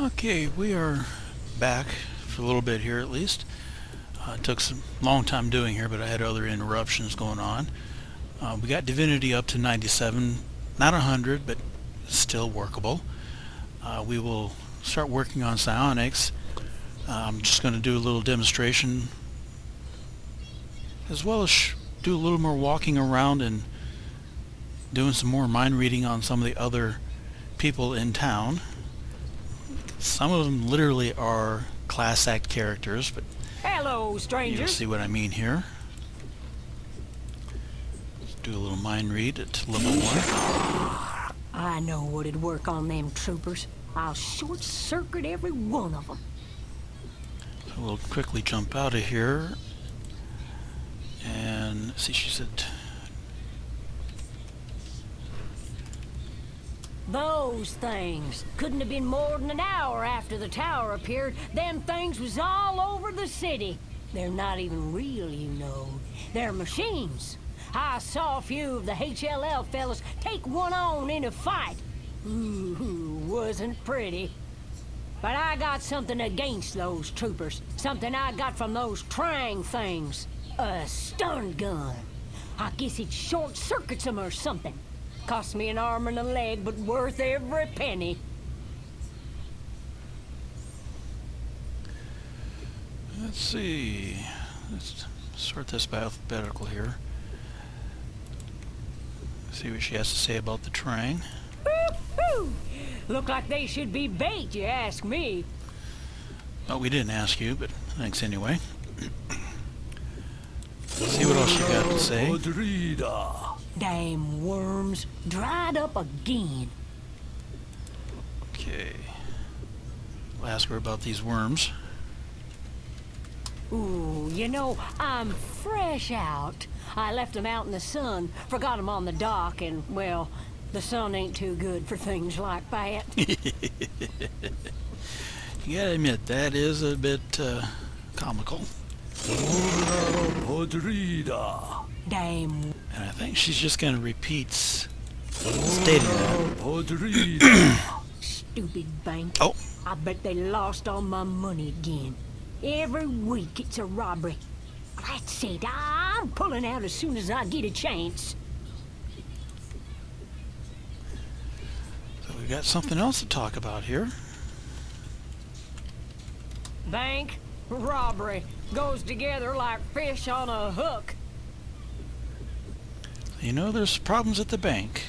Okay, we are back for a little bit here at least. It took some long time doing here, but I had other interruptions going on. We got Divinity up to 97, not 100, but still workable. We will start working on psionics. I'm just going to do a little demonstration, as well as do a little more walking around and doing some more mind reading on some of the other people in town. Some of them literally are class act characters, but hello, strangers. You'll see what I mean here. Let's do a little mind read at level 1. I know what'd work on them troopers. I'll short circuit every one of them. So we'll quickly jump out of here and see. She said those things couldn't have been more than an hour after the tower appeared. Them things was all over the city. They're not even real, you know. They're machines. I saw a few of the HLL fellas take one on in a fight. Ooh, wasn't pretty. But I got something against those troopers. Something I got from those Trang things. A stun gun. I guess it short-circuits them or something. Cost me an arm and a leg, but worth every penny. Let's see. Let's sort this by alphabetical here. See what she has to say about the Trang. Woo-hoo! Look like they should be bait, you ask me. Well, we didn't ask you, but thanks anyway. Let's see what else you got to say. Damn worms, dried up again. Okay. We'll ask her about these worms. Ooh, you know, I'm fresh out. I left them out in the sun, forgot them on the dock, and, well, the sun ain't too good for things like that. You gotta admit, that is a bit, comical. Damn. And I think she's just gonna repeat stating that. Stupid bank. Oh. I bet they lost all my money again. Every week it's a robbery. That's it. I'm pulling out as soon as I get a chance. So we got something else to talk about here. Bank, robbery, goes together like fish on a hook. You know, there's problems at the bank.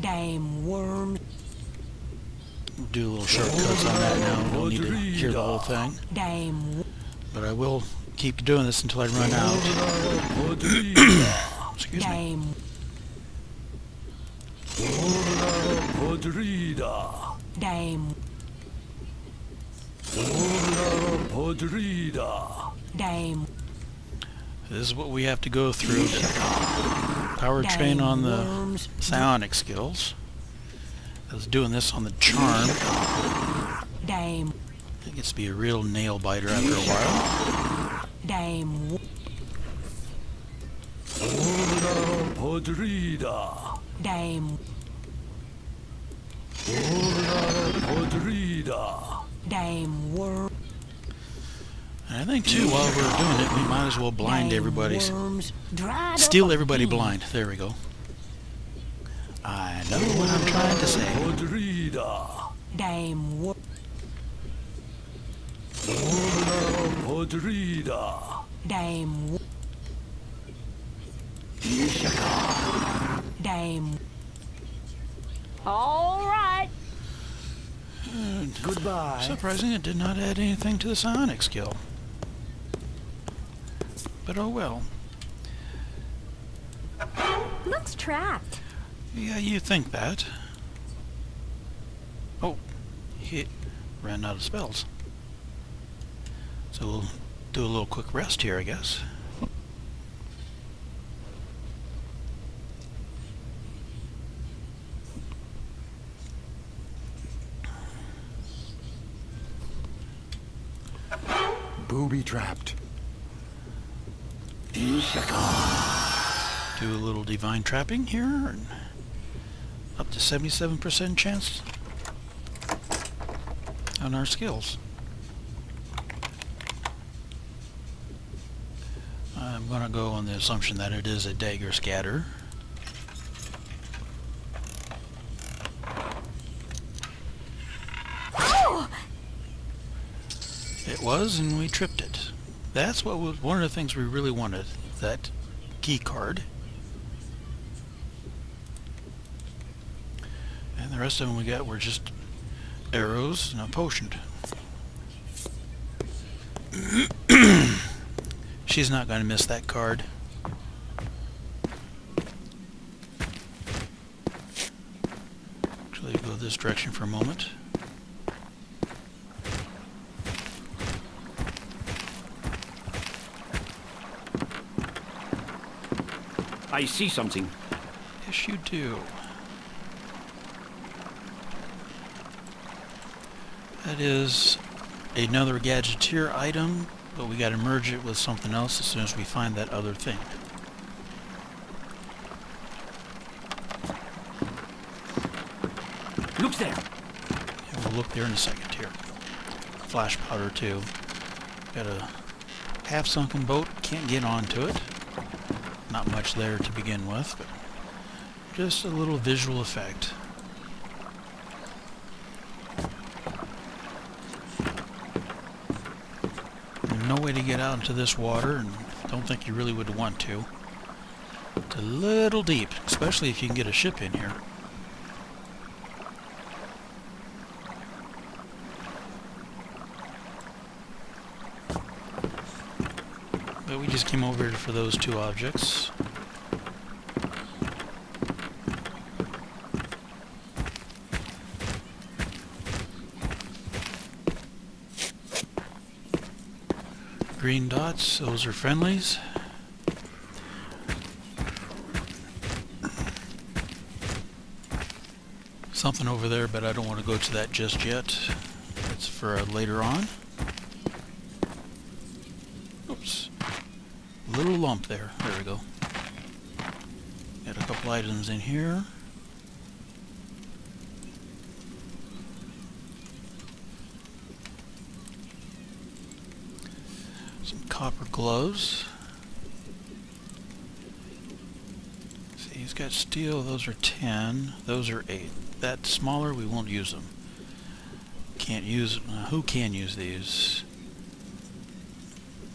Damn worm. Do little shortcuts on that now. Don't need to hear the whole thing. Damn. But I will keep doing this until I run out. Excuse me. Damn. Damn. This is what we have to go through to power train on the psionic skills. I was doing this on the charm. Damn. It gets to be a real nail biter after a while. Damn. Damn. Damn worm. And I think too, while we're doing it, we might as well blind everybody. Steal everybody blind. There we go. I know what I'm trying to say. Damn worm. Damn. Damn. All right. Goodbye. Surprising it did not add anything to the psionic skill. But oh well. Looks trapped. Yeah, you think that. Oh, he ran out of spells. So we'll do a little quick rest here, I guess. Booby trapped. Do a little divine trapping here. And up to 77% chance on our skills. I'm going to go on the assumption that it is a dagger scatter. It was, and we tripped it. That's what was one of the things we really wanted, that key card. And the rest of them we got were just arrows and a potion. She's not going to miss that card. Actually, go this direction for a moment. I see something. Yes, you do. That is another gadgeteer item, but we got to merge it with something else as soon as we find that other thing. Look there. And we'll look there in a second here. Flash powder too. Got a half-sunken boat, can't get onto it. Not much there to begin with, but just a little visual effect. No way to get out into this water, and don't think you really would want to. It's a little deep, especially if you can get a ship in here. But we just came over here for those two objects. Green dots, those are friendlies. Something over there, but I don't want to go to that just yet. It's for later on. Oops. Little lump there. There we go. Got a couple items in here. Some copper gloves. See, he's got steel. Those are 10. Those are 8. That smaller, we won't use them. Can't use... who can use these?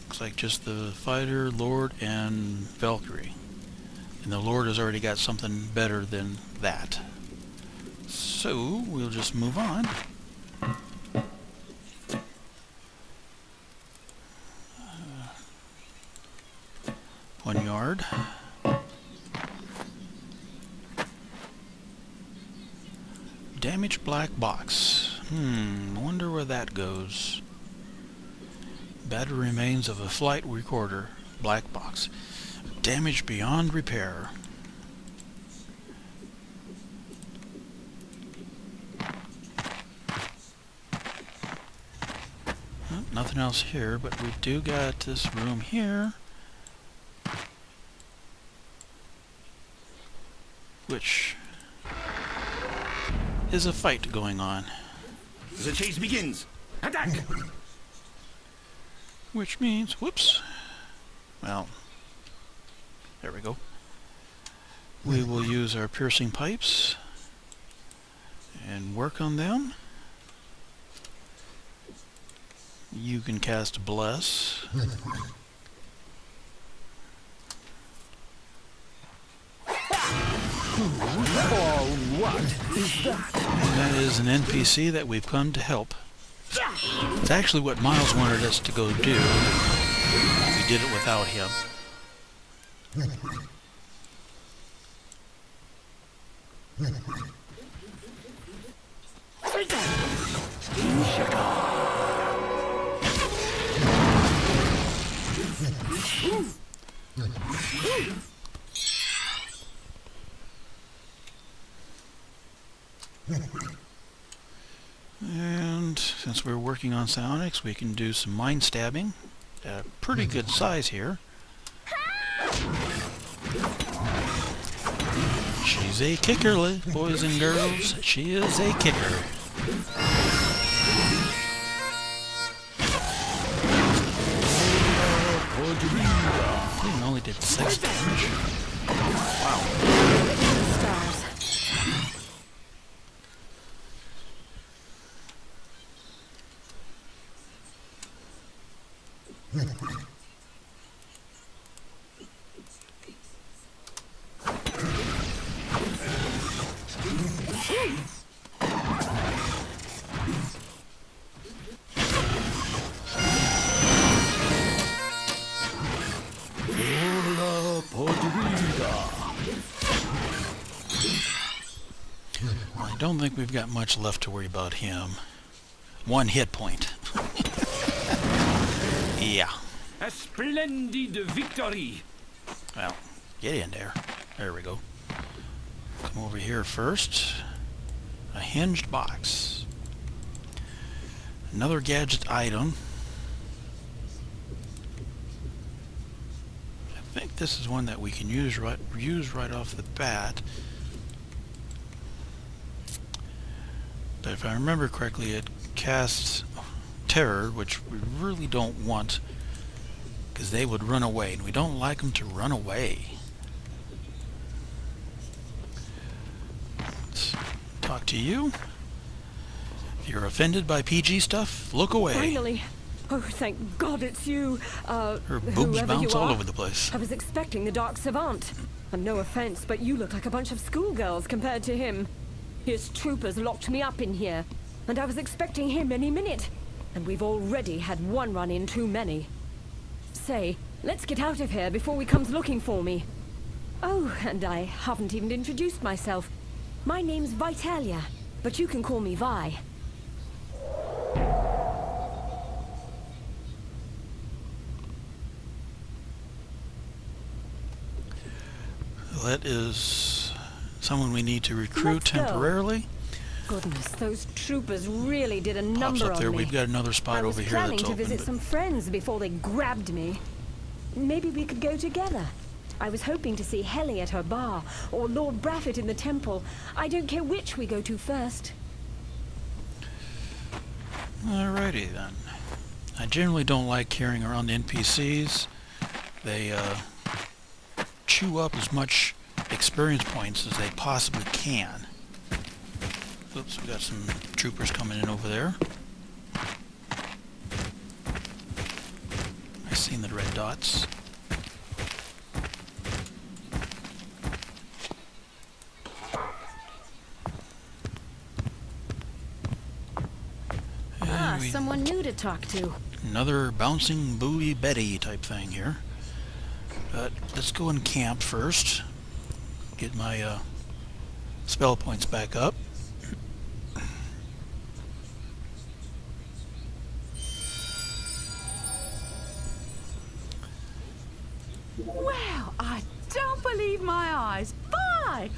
Looks like just the fighter, Lord, and Valkyrie. And the Lord has already got something better than that. So, we'll just move on. One yard. Damaged black box. Wonder where that goes. Battery remains of a flight recorder. Black box. Damaged beyond repair. Well, nothing else here, but we do got this room here, which is a fight going on. The chase begins. Attack! Which means, whoops. Well, there we go. We will use our piercing pipes and work on them. You can cast Bless. And that is an NPC that we've come to help. It's actually what Miles wanted us to go do. We did it without him. And since we're working on psionics, we can do some mind stabbing at a pretty good size here. She's a kicker, boys and girls. She is a kicker. Hola podrida. I don't think we've got much left to worry about him. 1 hit point. Yeah. A splendid victory. Well, get in there. There we go. Come over here first. A hinged box. Another gadget item. I think this is one that we can use right off the bat. But if I remember correctly, it casts terror, which we really don't want, because they would run away, and we don't like them to run away. Let's talk to you. If you're offended by PG stuff, look away. Finally! Oh, thank God it's you. Her boobs whoever bounce you all are. over the place. I was expecting the Dark Savant. And no offense, but you look like a bunch of schoolgirls compared to him. His troopers locked me up in here, and I was expecting him any minute. And we've already had one run-in too many. Say, let's get out of here before he comes looking for me. Oh, and I haven't even introduced myself. My name's Vitalia, but you can call me Vi. That is someone we need to recruit Let's go. temporarily. Goodness, those troopers really did a Pops number up there. on me. We've got another spot I was over here planning that's to open. visit But some friends before they grabbed me. Maybe we could go together. I was hoping to see Helly at her bar, or Lord Braffett in the temple. I don't care which we go to first. alrighty then. I generally don't like carrying around NPCs. They chew up as much experience points as they possibly can. Oops, we got some troopers coming in over there. I seen the red dots. Ah, And we- someone new to talk to. Another bouncing Bowie Betty type thing here. But let's go and camp first. Get my spell points back up. Wow, I don't believe my eyes. By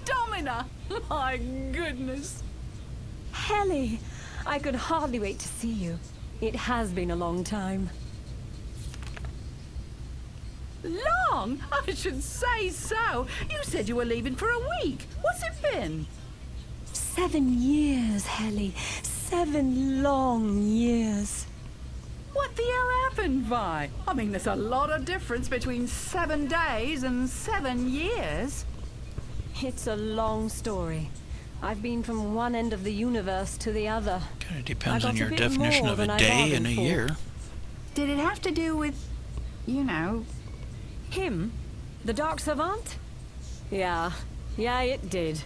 Domina! My goodness. Helly, I could hardly wait to see you. It has been a long time. Long? I should say so. You said you were leaving for a week. What's it been? 7 years, Helly. 7 long years. What the hell happened, Vi? I mean, there's a lot of difference between 7 days and 7 years. It's a long story. I've been from one end of the universe to the other. Kind of depends I on got a your bit definition more of a than I day and bargained a for. year. Did it have to do with, you know... Him? The Dark Savant? Yeah, it did.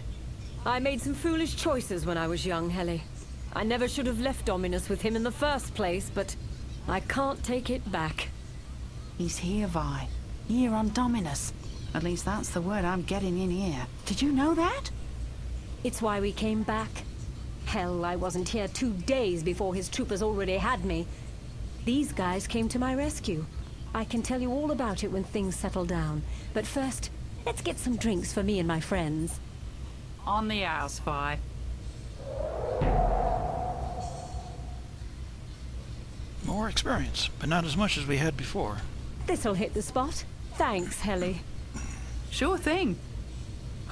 I made some foolish choices when I was young, Helly. I never should have left Dominus with him in the first place, but I can't take it back. He's here, Vi. Here on Dominus. At least that's the word I'm getting in here. Did you know that? It's why we came back. Hell, I wasn't here 2 days before his troopers already had me. These guys came to my rescue. I can tell you all about it when things settle down. But first, let's get some drinks for me and my friends. On the house, Vi. More experience, but not as much as we had before. This'll hit the spot. Thanks, Helly. Sure thing.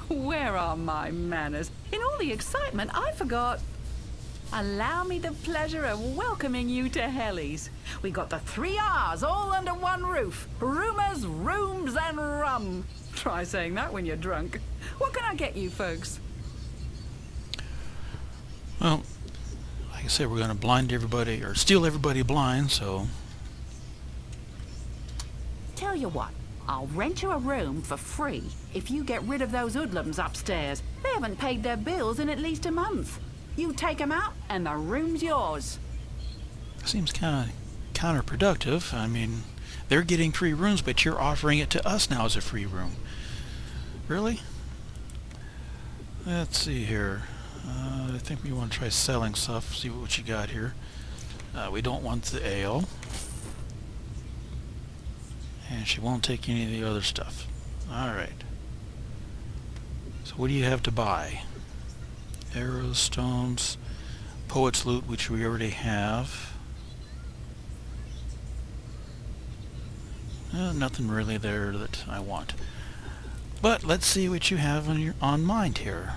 Where are my manners? In all the excitement, I forgot. Allow me the pleasure of welcoming you to Helly's. We got the 3 R's all under one roof. Rumors, rooms, and rum. Try saying that when you're drunk. What can I get you folks? Well, like I said, we're going to blind everybody, or steal everybody blind, so Tell you what, I'll rent you a room for free if you get rid of those hoodlums upstairs. They haven't paid their bills in at least a month. You take them out and the room's yours. Seems kind of counterproductive. I mean, they're getting free rooms, but you're offering it to us now as a free room. Really? Let's see here. I think we want to try selling stuff, see what you got here. We don't want the ale. And she won't take any of the other stuff. Alright. So what do you have to buy? Arrows, stones, poet's loot, which we already have. Nothing really there that I want. But let's see what you have on mind here.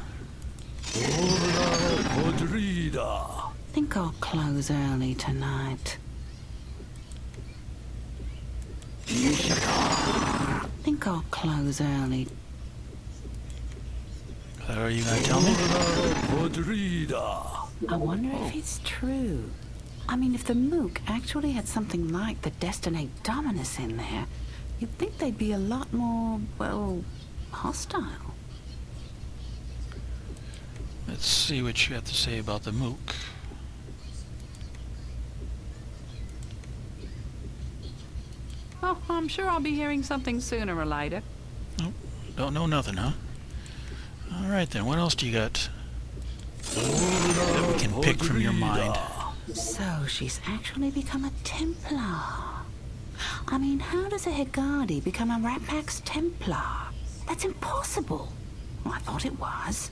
Hola podrida. Think I'll close early tonight. Think I'll close early. Is that all you gonna tell me? Hola podrida. I wonder if it's true. I mean, if the Mook actually had something like the Destinate Dominus in there, you'd think they'd be a lot more, well, hostile. Let's see what you have to say about the Mook. Oh, I'm sure I'll be hearing something sooner or later. Nope. Don't know nothing, huh? Alright then, what else do you got that we can pick from your mind? So she's actually become a Templar. I mean, how does a Hegadi become a Rat Pack's Templar? That's impossible. Well, I thought it was.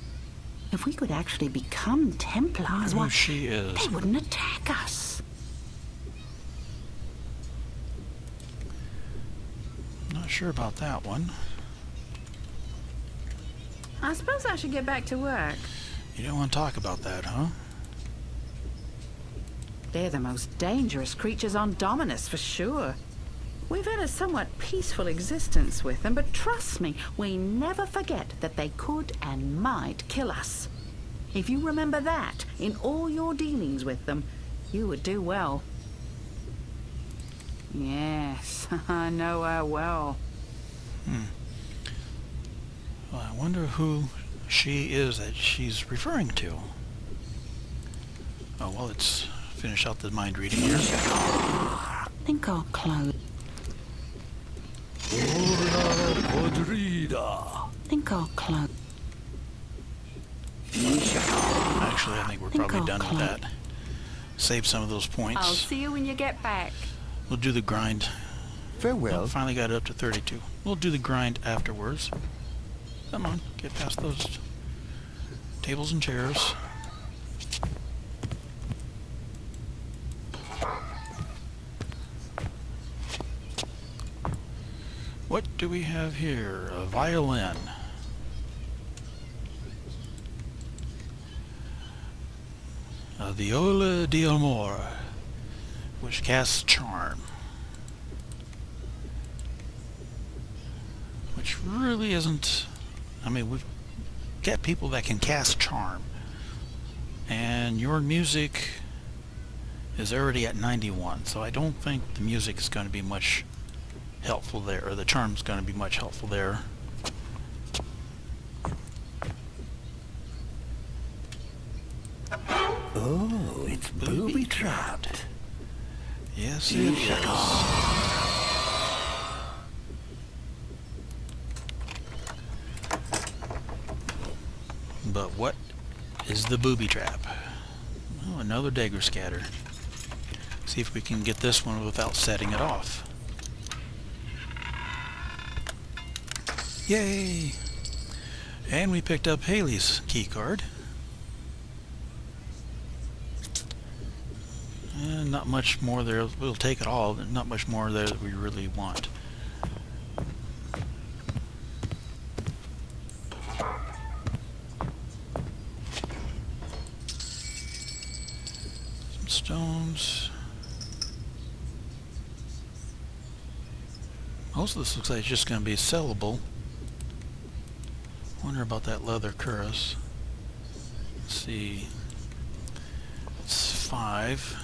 If we could actually become Templars, Who well, she is. they wouldn't attack us. Not sure about that one. I suppose I should get back to work. You don't want to talk about that, huh? They're the most dangerous creatures on Dominus, for sure. We've had a somewhat peaceful existence with them, but trust me, we never forget that they could and might kill us. If you remember that in all your dealings with them, you would do well. Yes, I know her well. Well, I wonder who she is that she's referring to. Oh, well, let's finish out the mind reading here. Think I'll close. Hola podrida. Think I'll close. Actually, I think we're probably I'll done with close. that. Save some of those points. I'll see you when you get back. We'll do the grind. Farewell. Oh, finally got it up to 32. We'll do the grind afterwards. Come on, get past those tables and chairs. What do we have here? A violin. Viola di Amor, which casts charm. Which really isn't... I mean, we've got people that can cast charm. And your music is already at 91, so I don't think the music is going to be much helpful there, or the charm's going to be much helpful there. Oh, it's booby-trapped. Yes, it is. But what is the booby trap? Oh, another dagger scatter. See if we can get this one without setting it off. Yay! And we picked up Haley's key card. And not much more there. We'll take it all. Not much more there that we really want. Some stones. Most of this looks like it's just going to be sellable. Wonder about that leather cuirass. Let's see. It's 5.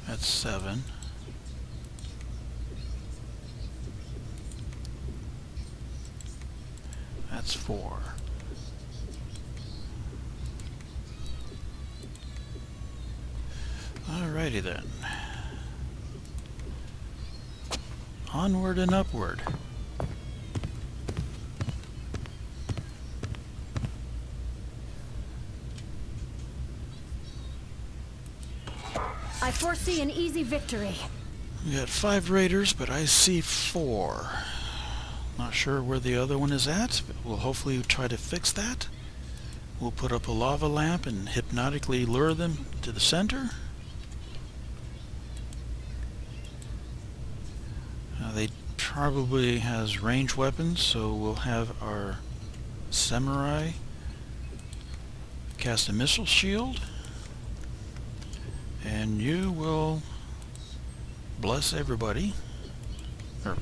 That's 7. That's 4. Alrighty then. Onward and upward. I foresee an easy victory. We got 5 raiders, but I see 4. Not sure where the other one is at, but we'll hopefully try to fix that. We'll put up a lava lamp and hypnotically lure them to the center. They probably has ranged weapons, so we'll have our samurai cast a missile shield, and you will bless everybody, or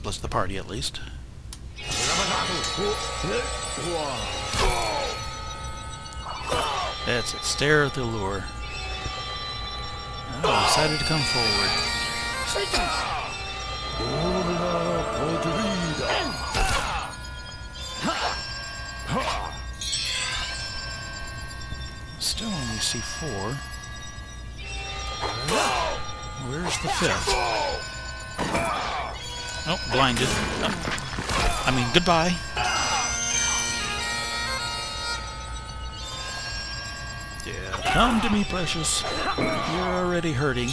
bless the party at least. That's it. Stare at the lure. Oh, decided to come forward. Still only see 4. Where's the 5th? Oh, blinded. Oh, I mean, goodbye. Yeah, come to me, precious. You're already hurting.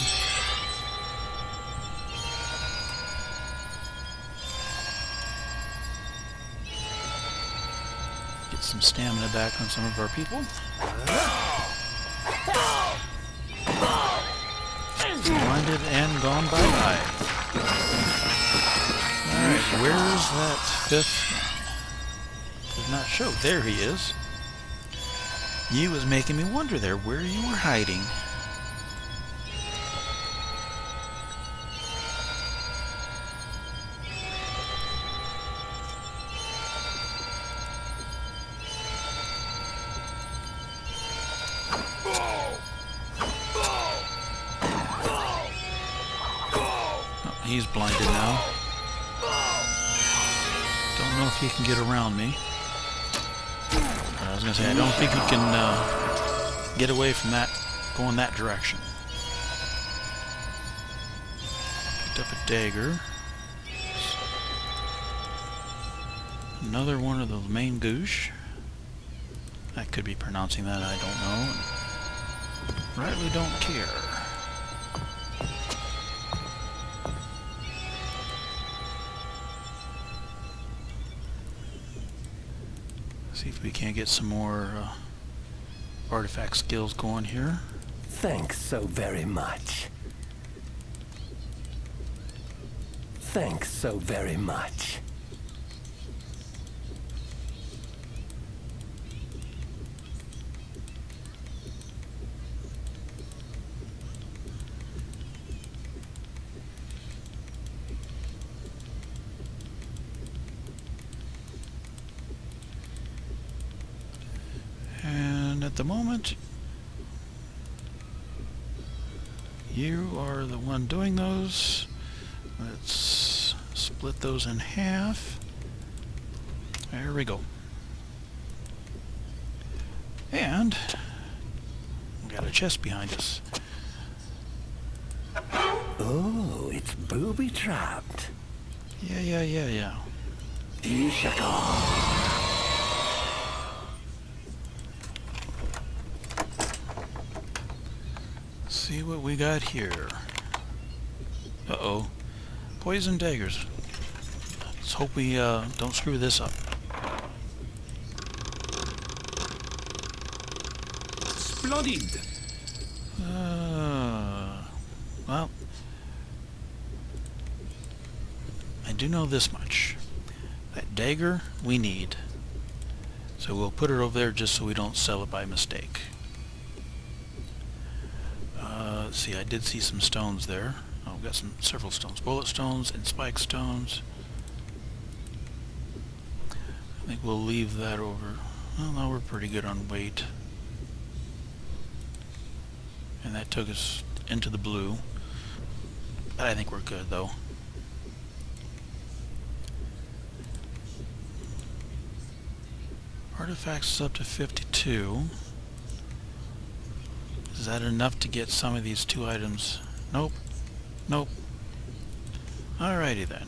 Get some stamina back on some of our people. Blinded and gone bye-bye. Alright, where's that 5th? Did not show. There he is. You was making me wonder there where you were hiding. Oh, he's blinded now. Don't know if he can get around me. I was going to say, I don't think he can get away from that, going that direction. Picked up a dagger. Another one of the main goosh. I could be pronouncing that, I don't know. Rightly don't care. See if we can't get some more artifact skills going here. Thanks so very much. Thanks so very much. At the moment, you are the one doing those. Let's split those in half. There we go. And we got a chest behind us. Oh, it's booby-trapped. Yeah. See what we got here. Uh-oh. Poison daggers. Let's hope we don't screw this up. Splendid! Well, I do know this much. That dagger we need. So we'll put it over there just so we don't sell it by mistake. Let's see, I did see some stones there. Oh, we've got several stones. Bullet stones and spike stones. I think we'll leave that over. Well, no, we're pretty good on weight. And that took us into the blue. But I think we're good, though. Artifacts is up to 52. Is that enough to get some of these 2 items? Nope. Nope. Alrighty then.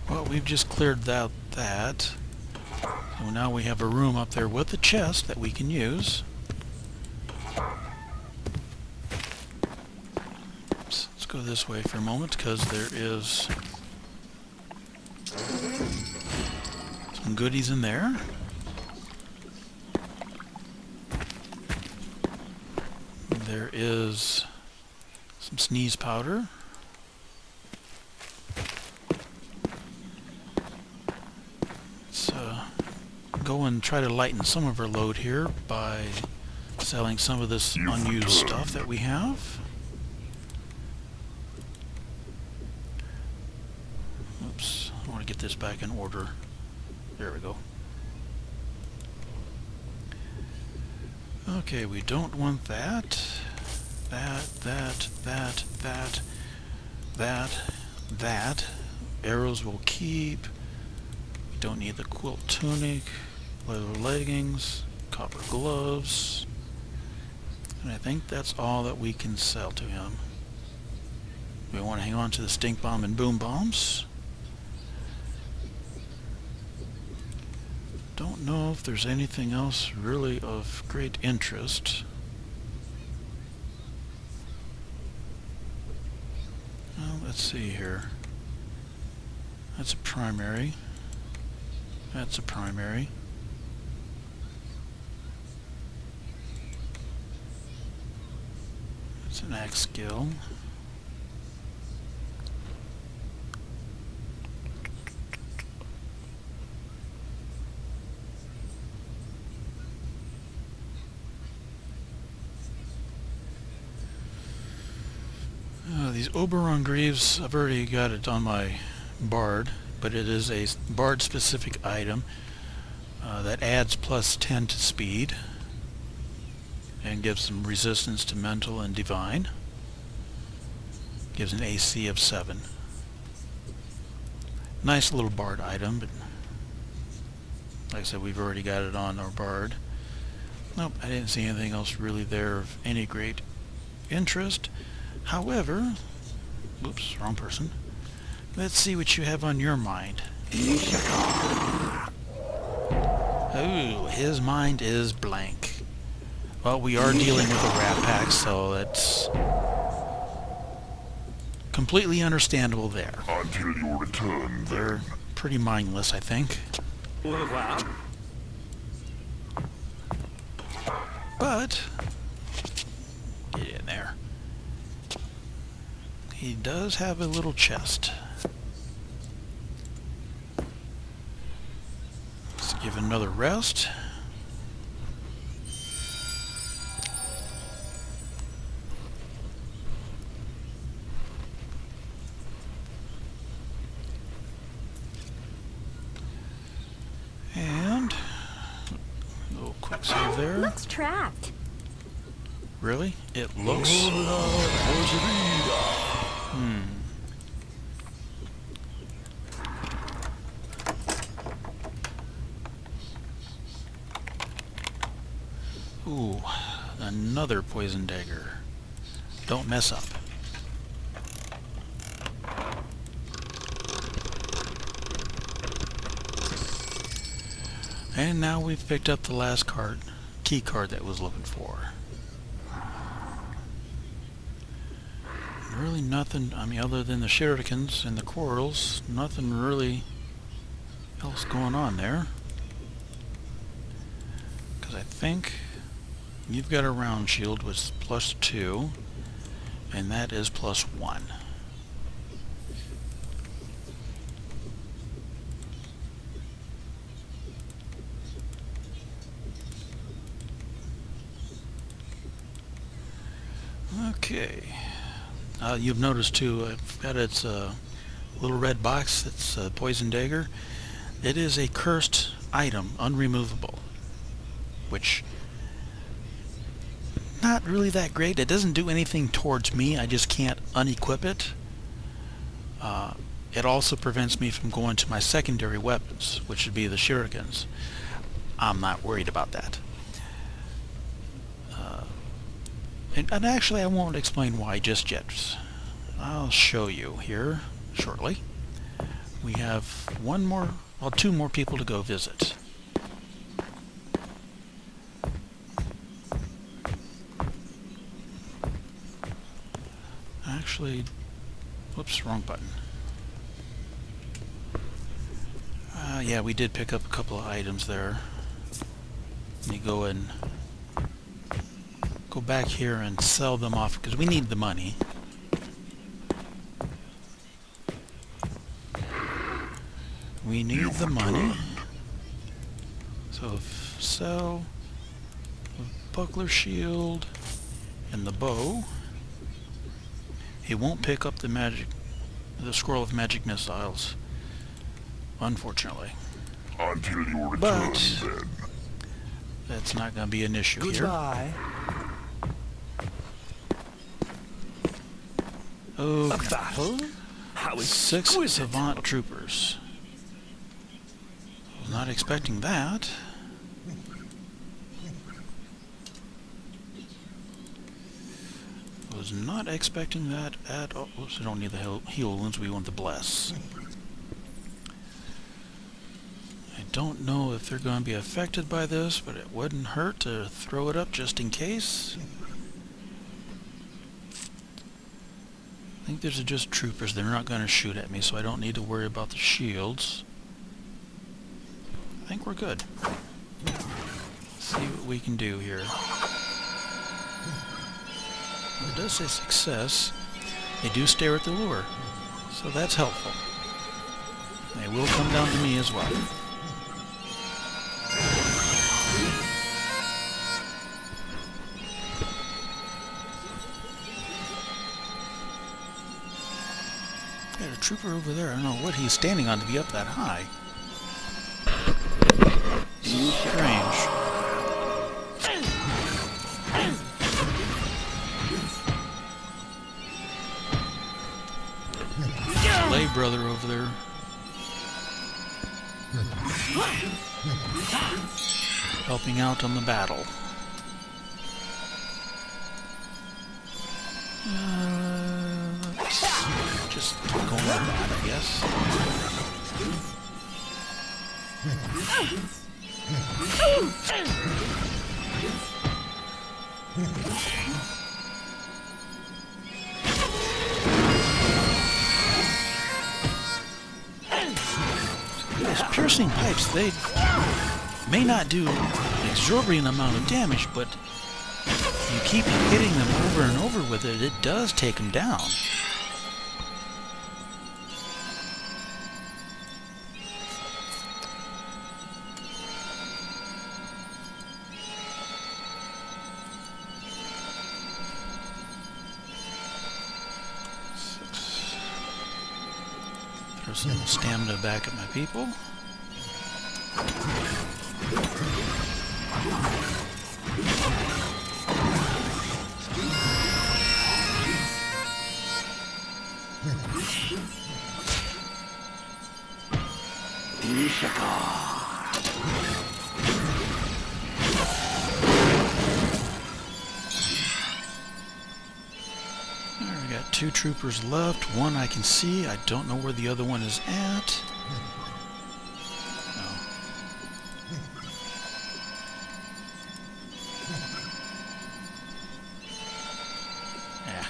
Well, we've just cleared out that. So now we have a room up there with a chest that we can use. Oops, let's go this way for a moment because there is some goodies in there. There is some sneeze powder. Let's go and try to lighten some of our load here by selling some of this unused stuff that we have. Oops, I want to get this back in order. There we go. Okay, we don't want that. That. Arrows will keep. We don't need the quilt tunic, leather leggings, copper gloves. And I think that's all that we can sell to him. We want to hang on to the stink bomb and boom bombs. Don't know if there's anything else really of great interest. Well, let's see here. That's a primary. That's a primary. That's an axe skill. These Oberon Greaves, I've already got it on my Bard, but it is a Bard-specific item that adds plus 10 to speed and gives some resistance to mental and divine. Gives an AC of 7. Nice little Bard item, but like I said, we've already got it on our Bard. Nope, I didn't see anything else really there of any great interest. However, whoops, wrong person. Let's see what you have on your mind. Oh, his mind is blank. Well, we are dealing with a rat pack, so that's completely understandable there. Until your return, They're pretty mindless, I think. Au revoir. But get in there. He does have a little chest. Let's give it another rest. And a little quick save there. Looks trapped. Really? It looks... Ooh, another poison dagger. Don't mess up. And now we've picked up the last card, key card that was looking for. Really nothing, I mean, other than the shurikens and the quarrels, nothing really else going on there. Because I think you've got a round shield with +2, and that is +1. Okay. You've noticed too, I've got its little red box. It's a poison dagger. It is a cursed item, unremovable, which not really that great. It doesn't do anything towards me. I just can't unequip it. It also prevents me from going to my secondary weapons, which would be the shurikens. I'm not worried about that. And actually, I won't explain why just yet. I'll show you here shortly. We have two more people to go visit. Actually, whoops, wrong button. Yeah, we did pick up a couple of items there. Let me go back here and sell them off because we need the money. We need the money. So sell the buckler shield and the bow. He won't pick up the scroll of magic missiles, unfortunately. Until you return, But then. that's not going to be an issue here. Goodbye. A Okay. battle? How 6 exquisite. Savant troopers. Was not expecting that. Was not expecting that at all. Oops, I don't need the heal wounds, we want the bless. I don't know if they're going to be affected by this, but it wouldn't hurt to throw it up just in case. I think these are just troopers. They're not going to shoot at me, so I don't need to worry about the shields. I think we're good. Let's see what we can do here. Well, it does say success. They do stare at the lure, so that's helpful. They will come down to me as well. Got a trooper over there. I don't know what he's standing on to be up that high. Strange. Lay brother over there. Helping out on the battle. Let's just keep going with that, I guess. These piercing pipes, they may not do an exorbitant amount of damage, but you keep hitting them over and over with it, it does take them down. Throw some stamina back at my people. Alright, we got 2 troopers left. One I can see. I don't know where the other one is at. Oh. Yeah.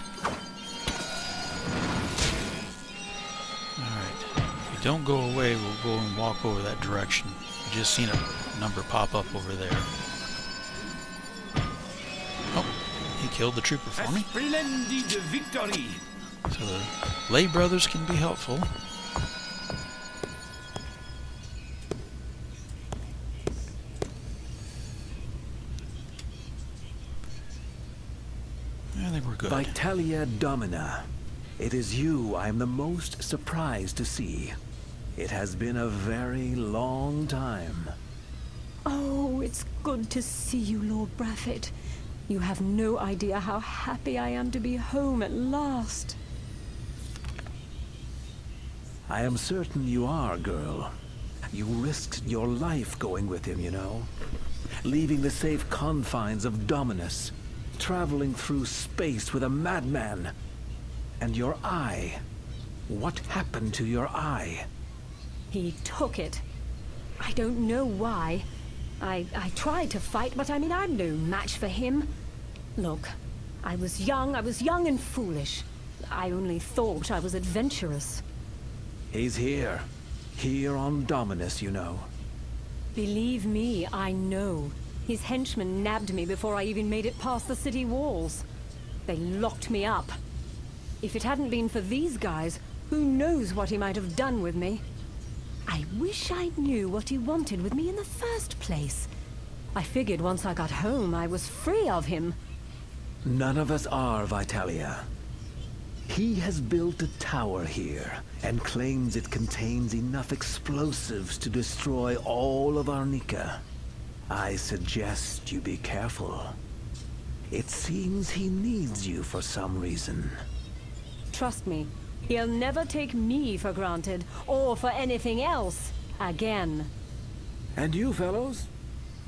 Alright. If you don't go away, we'll go and walk over that direction. I just seen a number pop up over there. Oh, he killed the trooper for me. Splendid victory! So the lay brothers can be helpful. I think we're good. Vitalia Domina. It is you I am the most surprised to see. It has been a very long time. Oh, it's good to see you, Lord Braffett. You have no idea how happy I am to be home at last. I am certain you are, girl. You risked your life going with him, you know. Leaving the safe confines of Dominus, traveling through space with a madman. And your eye. What happened to your eye? He took it. I don't know why. I tried to fight, but I mean, I'm no match for him. Look, I was young and foolish. I only thought I was adventurous. He's here. Here on Dominus, you know. Believe me, I know. His henchmen nabbed me before I even made it past the city walls. They locked me up. If it hadn't been for these guys, who knows what he might have done with me? I wish I knew what he wanted with me in the first place. I figured once I got home, I was free of him. None of us are, Vitalia. He has built a tower here, and claims it contains enough explosives to destroy all of Arnica. I suggest you be careful. It seems he needs you for some reason. Trust me, he'll never take me for granted, or for anything else, again. And you, fellows?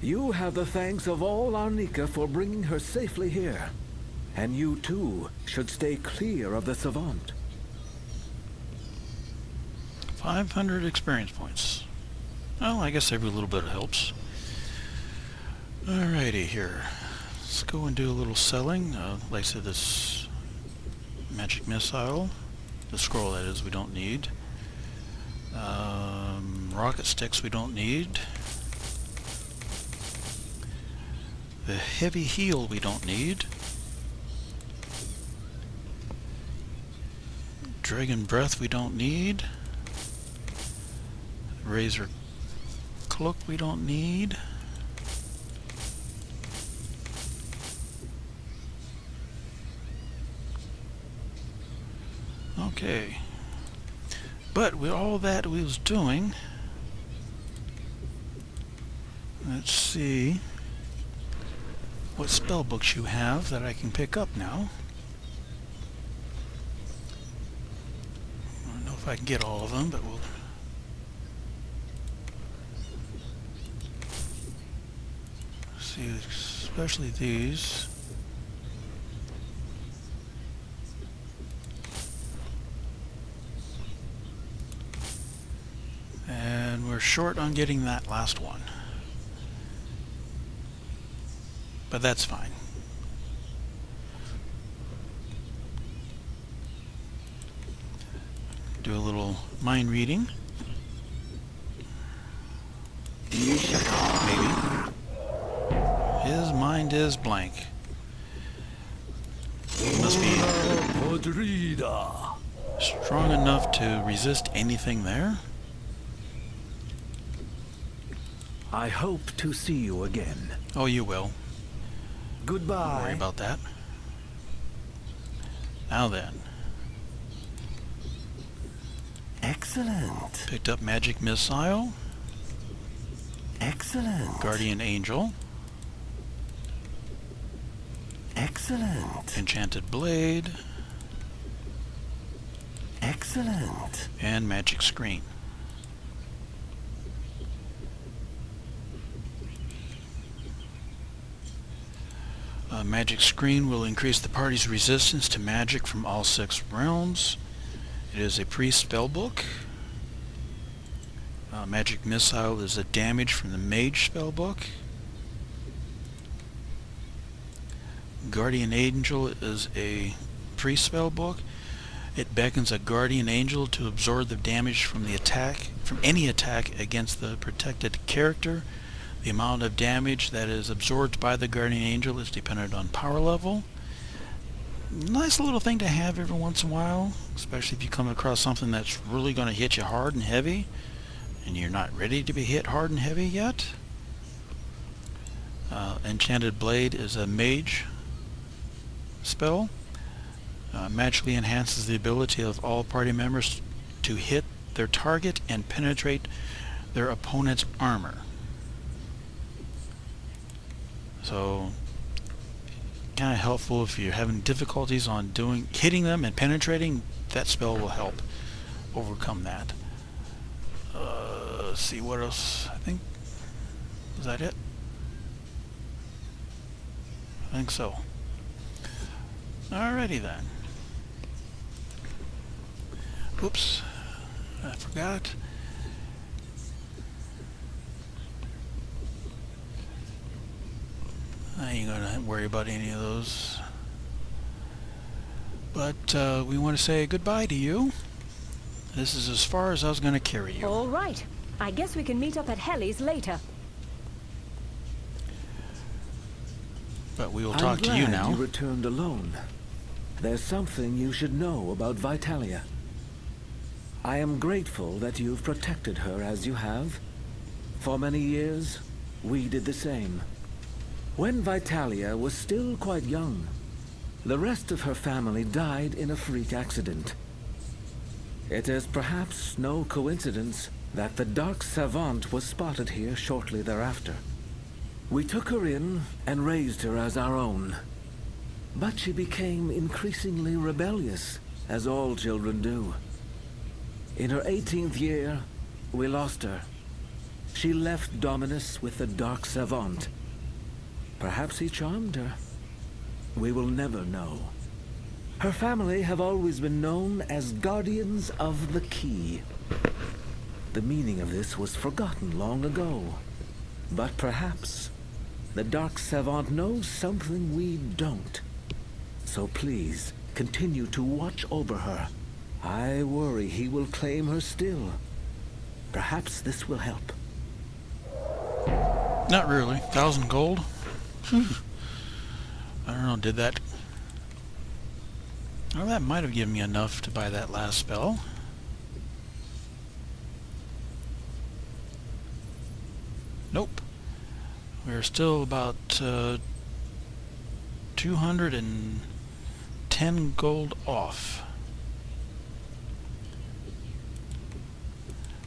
You have the thanks of all Arnica for bringing her safely here. And you, too, should stay clear of the Savant. 500 experience points. Well, I guess every little bit helps. Alrighty, here. Let's go and do a little selling. Like I said, this magic missile. The scroll, that is, we don't need. Rocket sticks we don't need. The heavy heel we don't need. Dragon breath we don't need. Razor cloak we don't need. Okay. But with all that we was doing, let's see what spell books you have that I can pick up now. I don't know if I can get all of them, but we'll see, especially these. And we're short on getting that last one. But that's fine. Do a little mind reading. Maybe. His mind is blank. He must be strong enough to resist anything there. I hope to see you again. Oh, you will. Goodbye. Don't worry about that. Now then. Excellent. Picked up magic missile. Excellent. Guardian angel. Excellent. Enchanted blade. Excellent. And magic screen. Magic screen will increase the party's resistance to magic from all 6 realms. It is a priest spellbook. Magic missile is a damage from the mage spellbook. Guardian angel is a priest spellbook. It beckons a guardian angel to absorb the damage from any attack against the protected character. The amount of damage that is absorbed by the guardian angel is dependent on power level. Nice little thing to have every once in a while, especially if you come across something that's really going to hit you hard and heavy and you're not ready to be hit hard and heavy yet. Enchanted blade is a mage spell. Magically enhances the ability of all party members to hit their target and penetrate their opponent's armor. So, kind of helpful if you're having difficulties on hitting them and penetrating. That spell will help overcome that. Let's see what else. I think, is that it? I think so. Alrighty then. Oops, I forgot. I ain't gonna worry about any of those. But we want to say goodbye to you. This is as far as I was gonna carry you. All right. I guess we can meet up at Helly's later. But we will talk to you now. You returned alone. There's something you should know about Vitalia. I am grateful that you've protected her as you have. For many years, we did the same. When Vitalia was still quite young, the rest of her family died in a freak accident. It is perhaps no coincidence that the Dark Savant was spotted here shortly thereafter. We took her in and raised her as our own. But she became increasingly rebellious, as all children do. In her 18th year, we lost her. She left Dominus with the Dark Savant. Perhaps he charmed her. We will never know. Her family have always been known as Guardians of the Key. The meaning of this was forgotten long ago. But perhaps the Dark Savant knows something we don't. So please, continue to watch over her. I worry he will claim her still. Perhaps this will help. Not really. 1,000 gold? I don't know, did that... Well, that might have given me enough to buy that last spell. Nope. We're still about 210 gold off.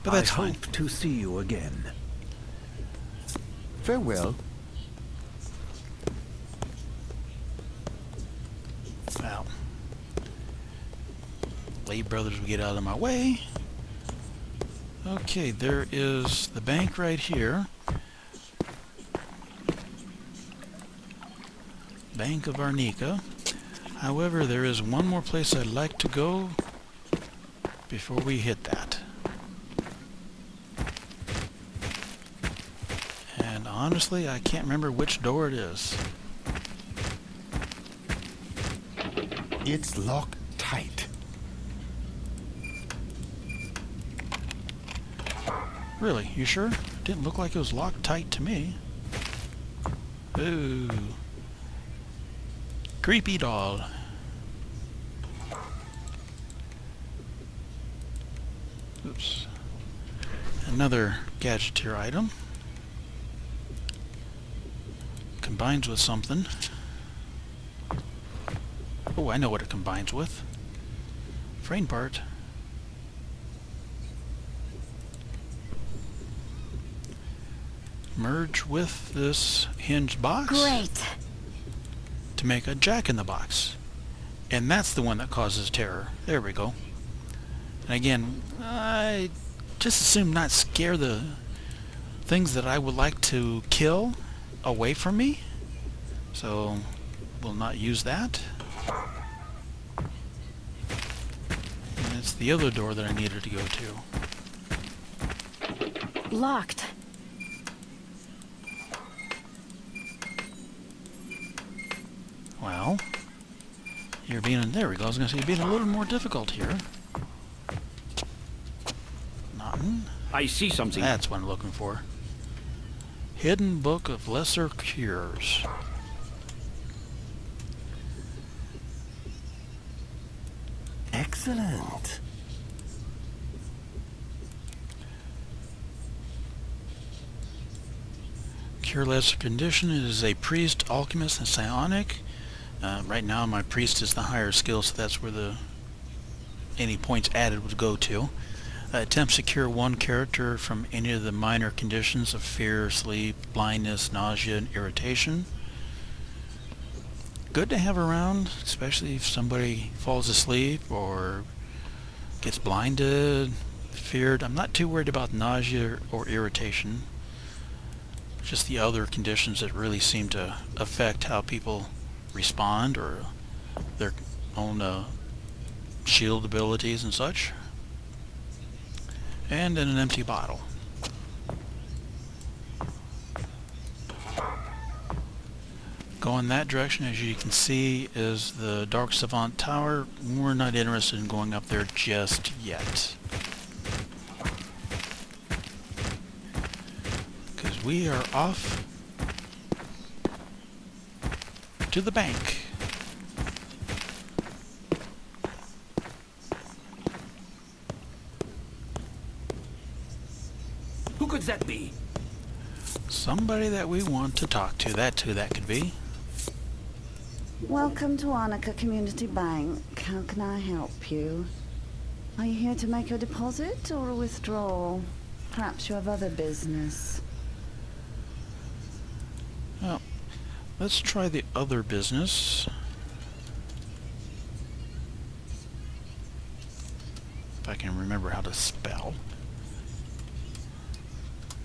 But that's fine. I hope to see you again. Farewell. Well, Lay brothers will get out of my way. Okay, there is the bank right here. Bank of Arnica. However, there is one more place I'd like to go before we hit that. And honestly, I can't remember which door it is. It's locked tight. Really? You sure? Didn't look like it was locked tight to me. Ooh. Creepy doll. Oops. Another gadgeteer item. Combines with something. Oh, I know what it combines with. Frame part. Merge with this hinged box. Great. To make a jack-in-the-box. And that's the one that causes terror. There we go. And again, I just assume not scare the things that I would like to kill away from me. So, we'll not use that. And it's the other door that I needed to go to. Locked. Well, you're being... There we go. I was going to say you're being a little more difficult here. Nothing. I see something. That's what I'm looking for. Hidden Book of Lesser Cures. Excellent. Cure Lesser Condition is a priest, alchemist, and psionic. Right now my priest is the higher skill, so that's where any points added would go to. Attempts to cure one character from any of the minor conditions of fear, sleep, blindness, nausea, and irritation. Good to have around, especially if somebody falls asleep or gets blinded, feared. I'm not too worried about nausea or irritation. Just the other conditions that really seem to affect how people respond or their own shield abilities and such. And then an empty bottle. Going that direction, as you can see, is the Dark Savant Tower. We're not interested in going up there just yet, because we are off to the bank. Who could that be? Somebody that we want to talk to. That's who that could be. Welcome to Arnica Community Bank. How can I help you? Are you here to make a deposit or a withdrawal? Perhaps you have other business. Well, let's try the other business. If I can remember how to spell.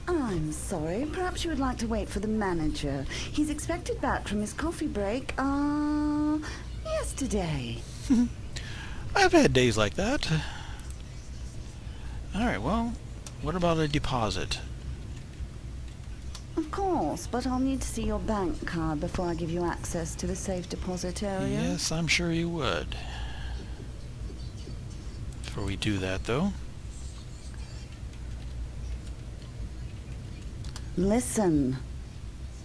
I'm sorry. Perhaps you would like to wait for the manager. He's expected back from his coffee break, yesterday. I've had days like that. Alright, well, what about a deposit? Of course, but I'll need to see your bank card before I give you access to the safe deposit area. Yes, I'm sure you would. Before we do that, though. Listen.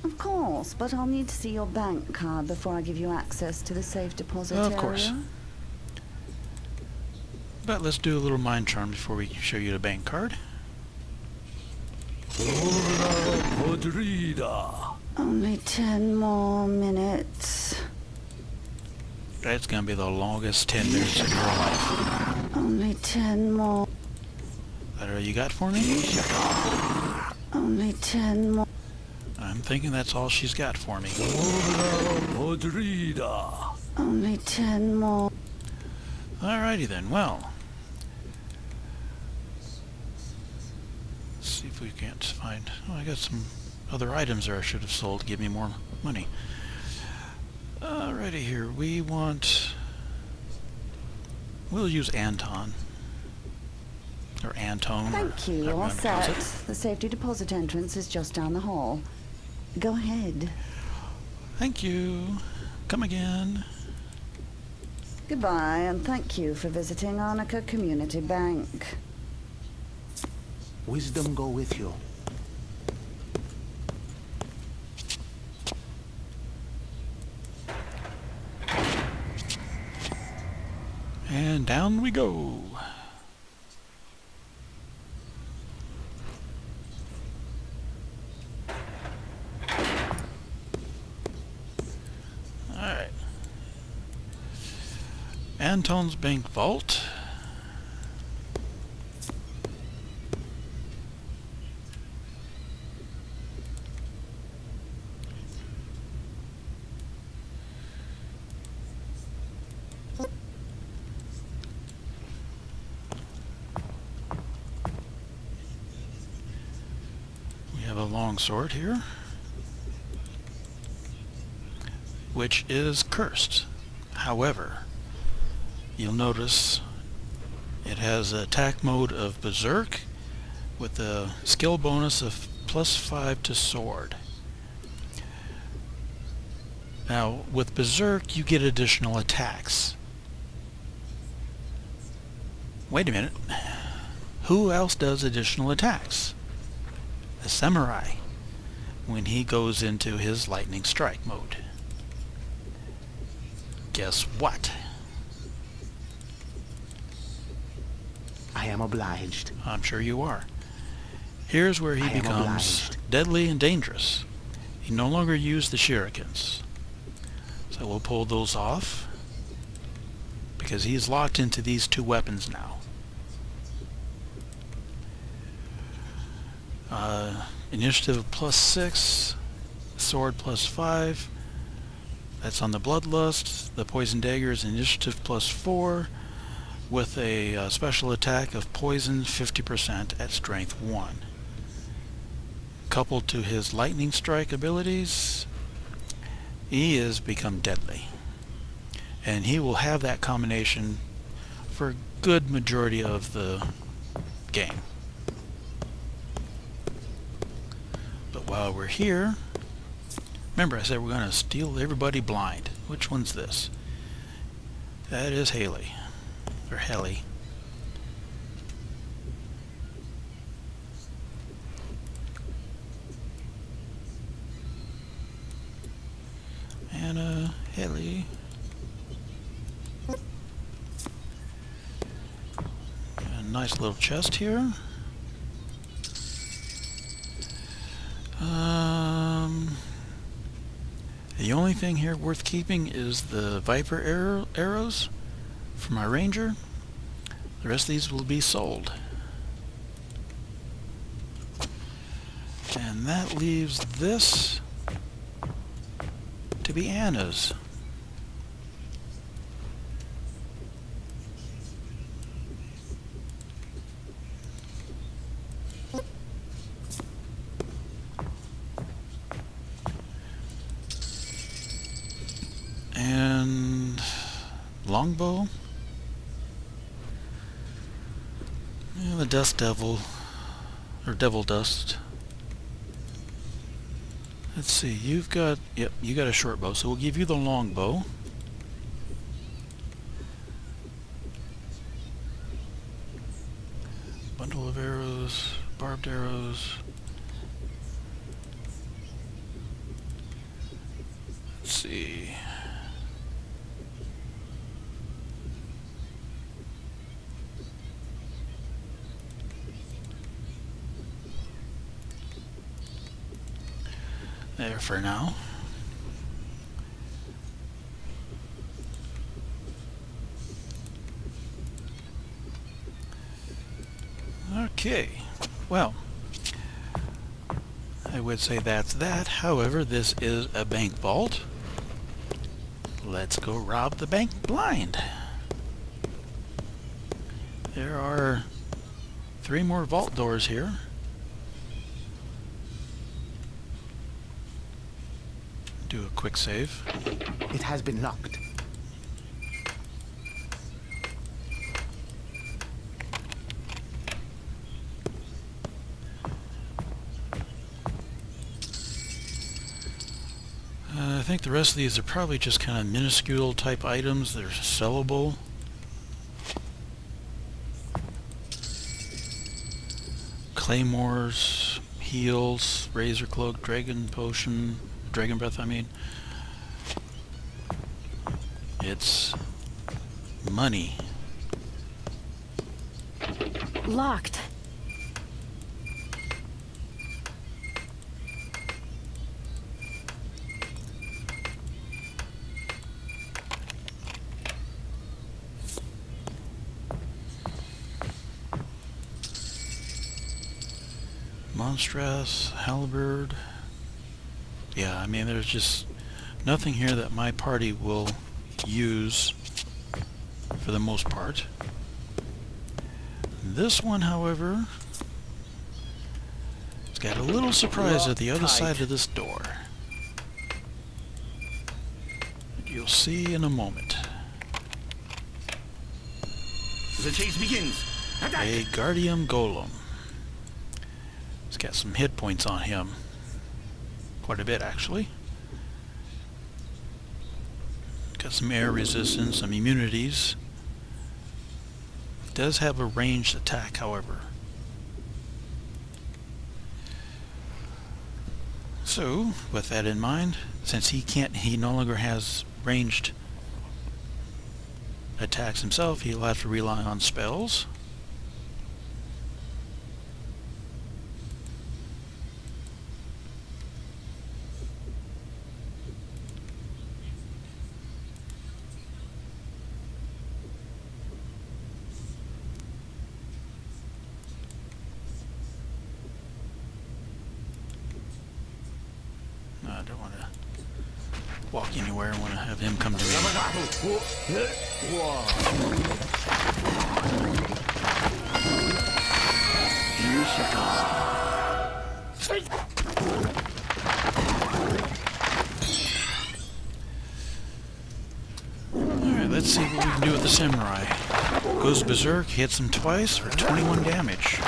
Of course, but I'll need to see your bank card before I give you access to the safe deposit area. Of course. But let's do a little mind charm before we show you the bank card. Only 10 more minutes. That's gonna be the longest 10 minutes of your life. Only 10 more. That all you got for me? Only 10 more. I'm thinking that's all she's got for me. Only 10 more. Alrighty then, well. Let's see if we can't find... Oh, I got some other items there I should have sold to give me more money. Alrighty here, we want... We'll use Anton. Or Antone. Thank you. however All I'm gonna pronounce set. it. The safety deposit entrance is just down the hall. Go ahead. Thank you. Come again. Goodbye, and thank you for visiting Arnica Community Bank. Wisdom go with you. And down we go. Alright. Anton's Bank Vault. We have a longsword here, which is cursed. However, you'll notice it has an attack mode of Berserk with a skill bonus of +5 to sword. Now, with Berserk, you get additional attacks. Wait a minute. Who else does additional attacks? The Samurai, when he goes into his Lightning Strike mode. Guess what? I am obliged. I'm sure you are. Here's where he I am becomes obliged. deadly and dangerous. He no longer uses the shurikens. So we'll pull those off, because he's locked into these two weapons now. Initiative +6, sword +5. That's on the Bloodlust. The Poison Dagger is initiative +4. with a special attack of poison 50% at strength 1. Coupled to his lightning strike abilities, he has become deadly. And he will have that combination for a good majority of the game. But while we're here, remember I said we're going to steal everybody blind. Which one's this? That is Haley. Or Helly. Anna, Helly. A nice little chest here. The only thing here worth keeping is the Viper arrows for my ranger. The rest of these will be sold. And that leaves this to be Anna's. And longbow. Yeah, the dust devil, or devil dust. Let's see, you've got, yep, you got a short bow, so we'll give you the long bow. Bundle of arrows, barbed arrows. Let's see. There for now. Okay, well, I would say that's that. However, this is a bank vault. Let's go rob the bank blind. There are 3 more vault doors here. Do a quick save. It has been locked. I think the rest of these are probably just kind of minuscule type items that are sellable. Claymores, heals, razor cloak, dragon potion, dragon breath I mean. It's money. Locked. Monstrous, halberd. Yeah, I mean there's just nothing here that my party will use for the most part. This one, however, it's got a little surprise at the other side of this door. You'll see in a moment. The chase begins. Attack! A Guardian Golem. It's got some hit points on him. Quite a bit, actually. Got some air resistance, some immunities. Does have a ranged attack, however. So, with that in mind, since he no longer has ranged attacks himself, he'll have to rely on spells. I don't want to walk anywhere. I want to have him come to me. Alright, let's see what we can do with the samurai. Goes berserk, hits him twice for 21 damage.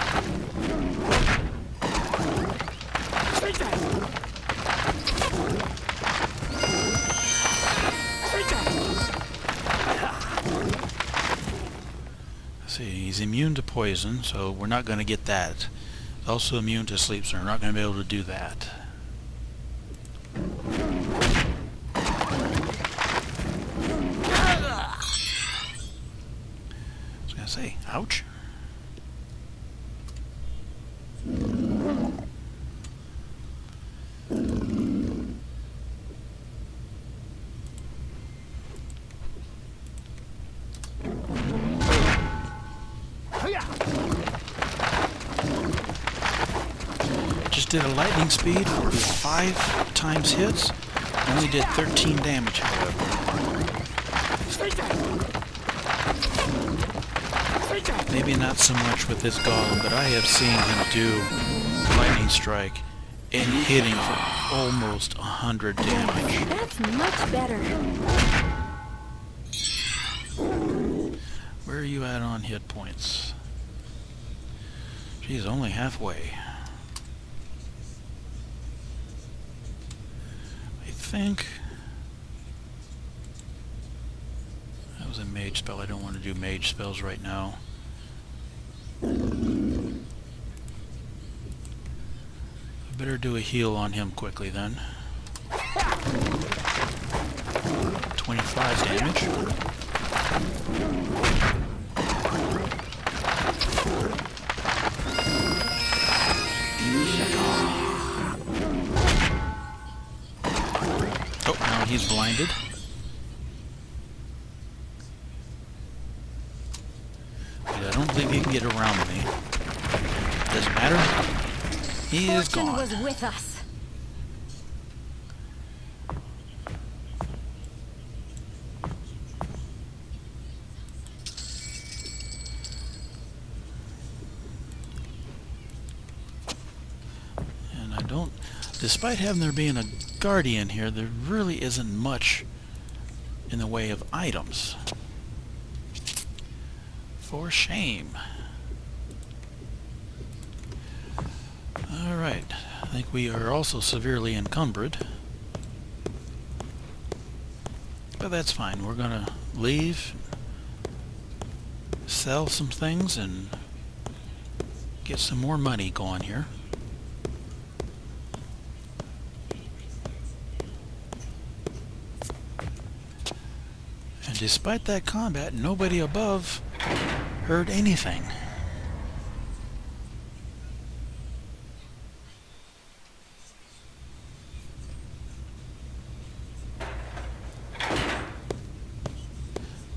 See, he's immune to poison, so we're not going to get that. Also immune to sleep, so we're not going to be able to do that. I was going to say, ouch. Just did a lightning speed for 5 times hits. Only did 13 damage, however. Maybe not so much with this golem, but I have seen him do lightning strike and hitting for almost 100 damage. That's much better. Where are you at on hit points? Geez, only halfway. I think that was a mage spell. I don't want to do mage spells right now. I better do a heal on him quickly then. 25 damage. Oh, now he's blinded. But I don't think he can get around me. Doesn't matter. He is Fortune gone. was with us. And I don't... Despite having there being a guardian here, there really isn't much in the way of items. For shame. Alright, I think we are also severely encumbered. But that's fine, we're gonna leave, sell some things, and get some more money going here. And despite that combat, nobody above heard anything.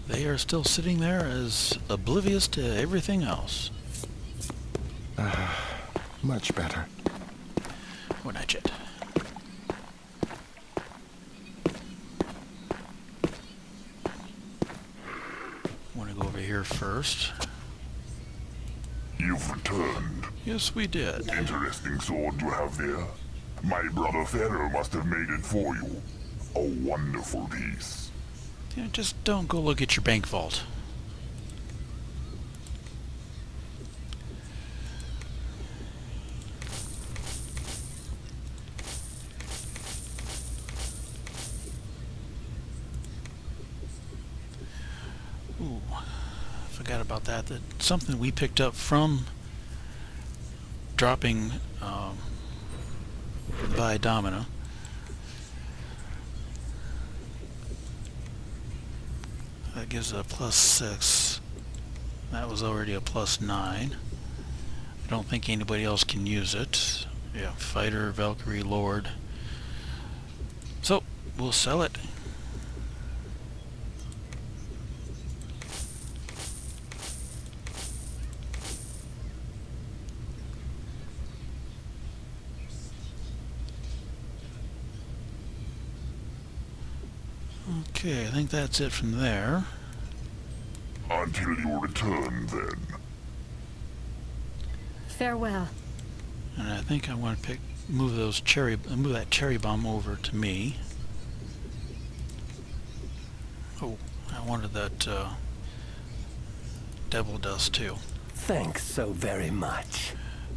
They are still sitting there as oblivious to everything else. Much better. We're not yet. Want to go over here first. You've returned. Yes, we did. Interesting sword you have there. My brother Pharaoh must have made it for you. A wonderful piece. Yeah, just don't go look at your bank vault. Ooh, forgot about that. That's something we picked up from dropping by Domina. That gives a +6. That was already a +9. I don't think anybody else can use it. Yeah, Fighter, Valkyrie, Lord. So, we'll sell it. Okay, I think that's it from there. Until you return, then. Farewell. And I think I want to move that cherry bomb over to me. Oh, I wanted that devil dust too. Thanks so very much.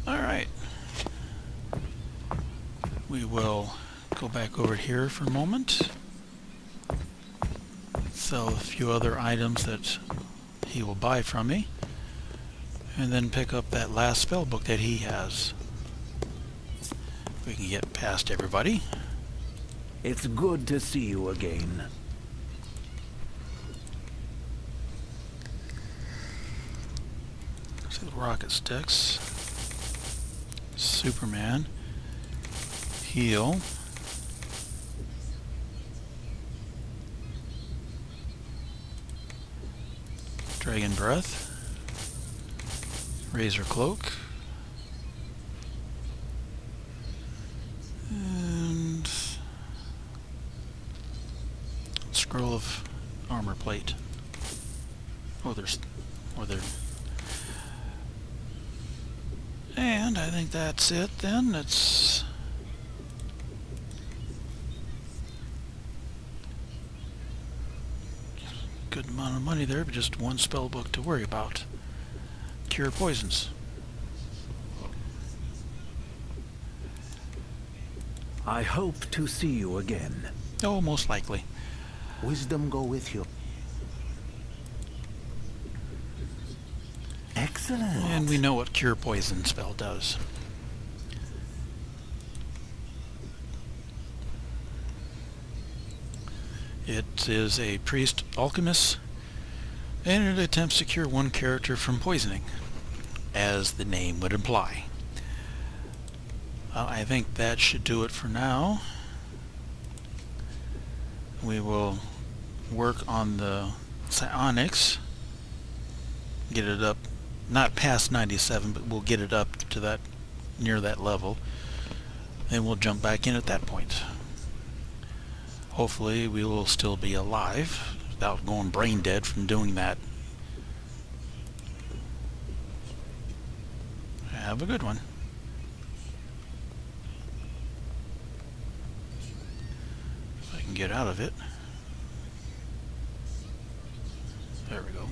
Alright. We will go back over here for a moment. Sell a few other items that he will buy from me. And then pick up that last spell book that he has. We can get past everybody. It's good to see you again. See the rocket sticks. Superman. Heal. Dragon Breath. Razor Cloak. And Scroll of Armor Plate. And I think that's it then. It's good amount of money there, but just one spell book to worry about. Cure poisons. I hope to see you again. Oh, most likely. Wisdom go with you. Excellent. And we know what Cure Poison spell does. It is a priest alchemist, and it attempts to cure one character from poisoning, as the name would imply. I think that should do it for now. We will work on the psionics, get it up, not past 97, but we'll get it up to that, near that level, and we'll jump back in at that point. Hopefully we will still be alive without going brain dead from doing that. Have a good one. If I can get out of it. There we go.